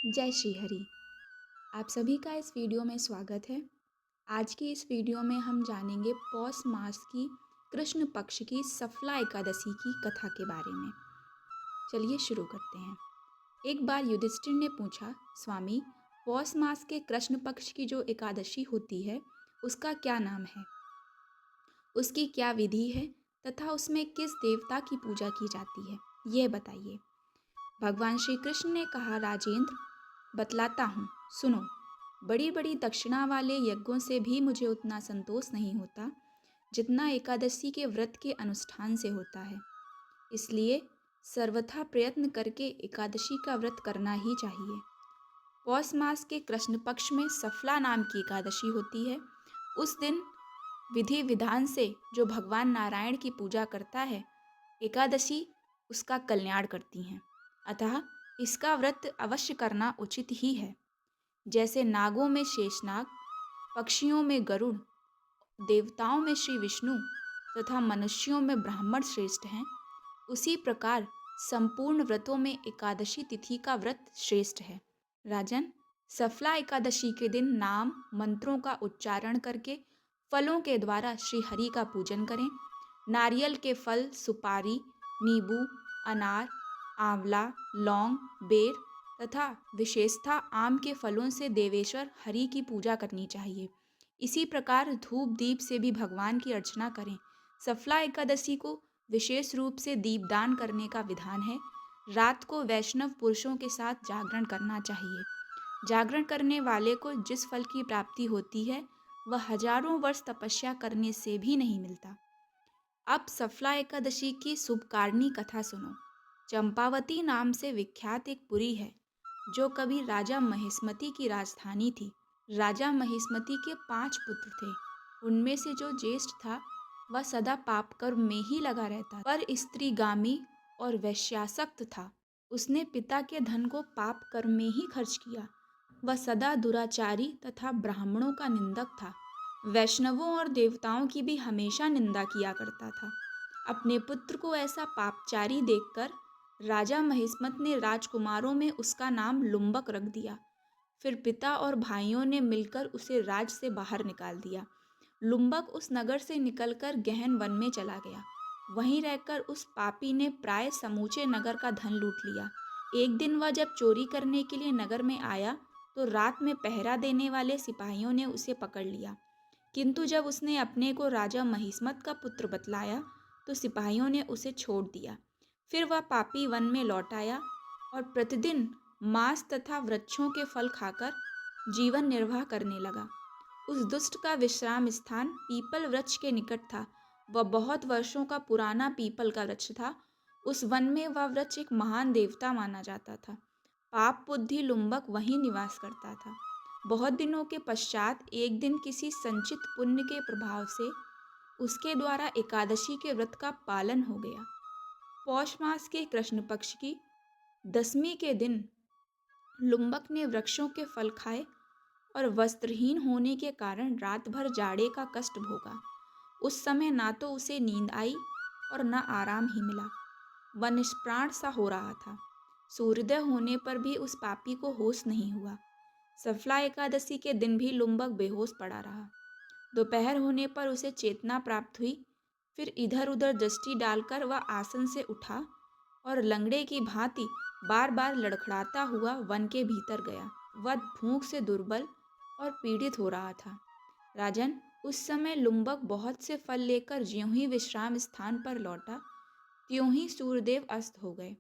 जय श्री हरि। आप सभी का इस वीडियो में स्वागत है। आज की इस वीडियो में हम जानेंगे पौष मास की कृष्ण पक्ष की सफला एकादशी की कथा के बारे में। चलिए शुरू करते हैं। एक बार युधिष्ठिर ने पूछा, स्वामी, पौष मास के कृष्ण पक्ष की जो एकादशी होती है उसका क्या नाम है, उसकी क्या विधि है तथा उसमें किस देवता की पूजा की जाती है, यह बताइए। भगवान श्री कृष्ण ने कहा, राजेंद्र, बतलाता हूँ, सुनो। बड़ी बड़ी दक्षिणा वाले यज्ञों से भी मुझे उतना संतोष नहीं होता जितना एकादशी के व्रत के अनुष्ठान से होता है। इसलिए सर्वथा प्रयत्न करके एकादशी का व्रत करना ही चाहिए। पौष मास के कृष्ण पक्ष में सफला नाम की एकादशी होती है। उस दिन विधि विधान से जो भगवान नारायण की पूजा करता है, एकादशी उसका कल्याण करती हैं। अतः इसका व्रत अवश्य करना उचित ही है। जैसे नागों में शेषनाग, पक्षियों में गरुड़, देवताओं में श्री विष्णु तथा मनुष्यों में ब्राह्मण श्रेष्ठ हैं, उसी प्रकार संपूर्ण व्रतों में एकादशी तिथि का व्रत श्रेष्ठ है। राजन, सफला एकादशी के दिन नाम मंत्रों का उच्चारण करके फलों के द्वारा श्री हरि का पूजन करें। नारियल के फल, सुपारी, नींबू, अनार, आंवला, लौंग, बेर तथा विशेषतः आम के फलों से देवेश्वर हरि की पूजा करनी चाहिए। इसी प्रकार धूप दीप से भी भगवान की अर्चना करें। सफला एकादशी को विशेष रूप से दीपदान करने का विधान है। रात को वैष्णव पुरुषों के साथ जागरण करना चाहिए। जागरण करने वाले को जिस फल की प्राप्ति होती है वह हजारों वर्ष तपस्या करने से भी नहीं मिलता। अब सफला एकादशी की शुभकारिणी कथा सुनो। चंपावती नाम से विख्यात एक पुरी है जो कभी राजा महिष्मति की राजधानी थी। राजा महिष्मति के 5 पुत्र थे। उनमें से जो ज्येष्ठ था वह सदा पाप कर्म में ही लगा रहता, पर स्त्रीगामी और वैश्यासक्त था। उसने पिता के धन को पाप कर्म में ही खर्च किया। वह सदा दुराचारी तथा ब्राह्मणों का निंदक था। वैष्णवों और देवताओं की भी हमेशा निंदा किया करता था। अपने पुत्र को ऐसा पापचारी देखकर राजा महिष्मत ने राजकुमारों में उसका नाम लुम्बक रख दिया। फिर पिता और भाइयों ने मिलकर उसे राज से बाहर निकाल दिया। लुम्बक उस नगर से निकलकर गहन वन में चला गया। वहीं रहकर उस पापी ने प्राय समूचे नगर का धन लूट लिया। एक दिन वह जब चोरी करने के लिए नगर में आया तो रात में पहरा देने वाले सिपाहियों ने उसे पकड़ लिया। किंतु जब उसने अपने को राजा महिष्मत का पुत्र बतलाया तो सिपाहियों ने उसे छोड़ दिया। फिर वह पापी वन में लौट आया और प्रतिदिन मांस तथा वृक्षों के फल खाकर जीवन निर्वाह करने लगा। उस दुष्ट का विश्राम स्थान पीपल वृक्ष के निकट था। वह बहुत वर्षों का पुराना पीपल का वृक्ष था। उस वन में वह वृक्ष एक महान देवता माना जाता था। पाप बुद्धि लुम्बक वहीं निवास करता था। बहुत दिनों के पश्चात एक दिन किसी संचित पुण्य के प्रभाव से उसके द्वारा एकादशी के व्रत का पालन हो गया। पौष मास के कृष्ण पक्ष की दशमी के दिन लुम्बक ने वृक्षों के फल खाए और वस्त्रहीन होने के कारण रात भर जाड़े का कष्ट भोगा। उस समय ना तो उसे नींद आई और न आराम ही मिला। वह निष्प्राण सा हो रहा था। सूर्योदय होने पर भी उस पापी को होश नहीं हुआ। सफला एकादशी के दिन भी लुम्बक बेहोश पड़ा रहा। दोपहर होने पर उसे चेतना प्राप्त हुई। फिर इधर उधर दृष्टि डालकर वह आसन से उठा और लंगड़े की भांति बार बार लड़खड़ाता हुआ वन के भीतर गया। वह भूख से दुर्बल और पीड़ित हो रहा था। राजन, उस समय लुम्बक बहुत से फल लेकर ज्यों ही विश्राम स्थान पर लौटा त्यों ही सूर्यदेव अस्त हो गए।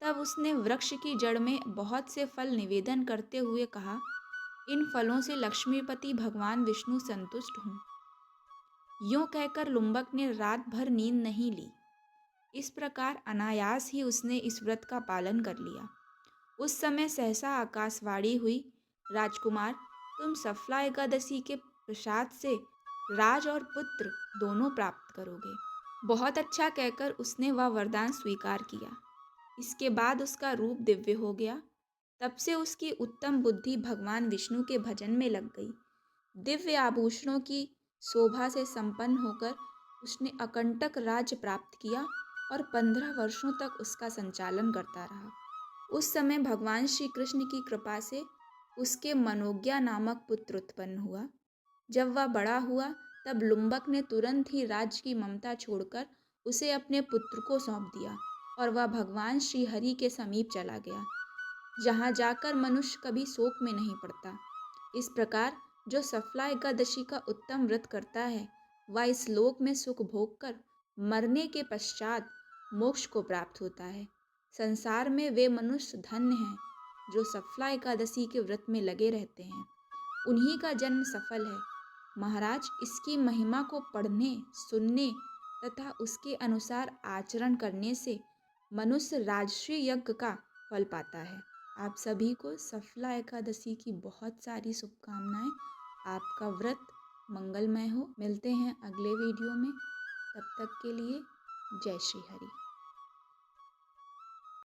तब उसने वृक्ष की जड़ में बहुत से फल निवेदन करते हुए कहा, इन फलों से लक्ष्मीपति भगवान विष्णु संतुष्ट हों। यूं कहकर लुम्बक ने रात भर नींद नहीं ली। इस प्रकार अनायास ही उसने इस व्रत का पालन कर लिया। उस समय सहसा आकाशवाणी हुई, राजकुमार, तुम सफला एकादशी के प्रसाद से राज और पुत्र दोनों प्राप्त करोगे। बहुत अच्छा कहकर उसने वह वरदान स्वीकार किया। इसके बाद उसका रूप दिव्य हो गया। तब से उसकी उत्तम बुद्धि भगवान विष्णु के भजन में लग गई। दिव्य आभूषणों की शोभा से संपन्न होकर उसने अकंटक राज्य प्राप्त किया और 15 वर्षों तक उसका संचालन करता रहा। उस समय भगवान श्री कृष्ण की कृपा से उसके मनोज्ञा नामक पुत्र उत्पन्न हुआ। जब वह बड़ा हुआ तब लुम्बक ने तुरंत ही राज्य की ममता छोड़कर उसे अपने पुत्र को सौंप दिया और वह भगवान श्री हरि के समीप चला गया, जहाँ जाकर मनुष्य कभी शोक में नहीं पड़ता। इस प्रकार जो सफला एकादशी का उत्तम व्रत करता है वह इस लोक में सुख भोग कर मरने के पश्चात मोक्ष को प्राप्त होता है। संसार में वे मनुष्य धन्य हैं जो सफला एकादशी के व्रत में लगे रहते हैं, उन्हीं का जन्म सफल है। महाराज, इसकी महिमा को पढ़ने, सुनने तथा उसके अनुसार आचरण करने से मनुष्य राजर्षि यज्ञ का फल पाता है। आप सभी को सफला एकादशी की बहुत सारी शुभकामनाएं। आपका व्रत मंगलमय हो। मिलते हैं अगले वीडियो में। तब तक के लिए जय श्री हरि।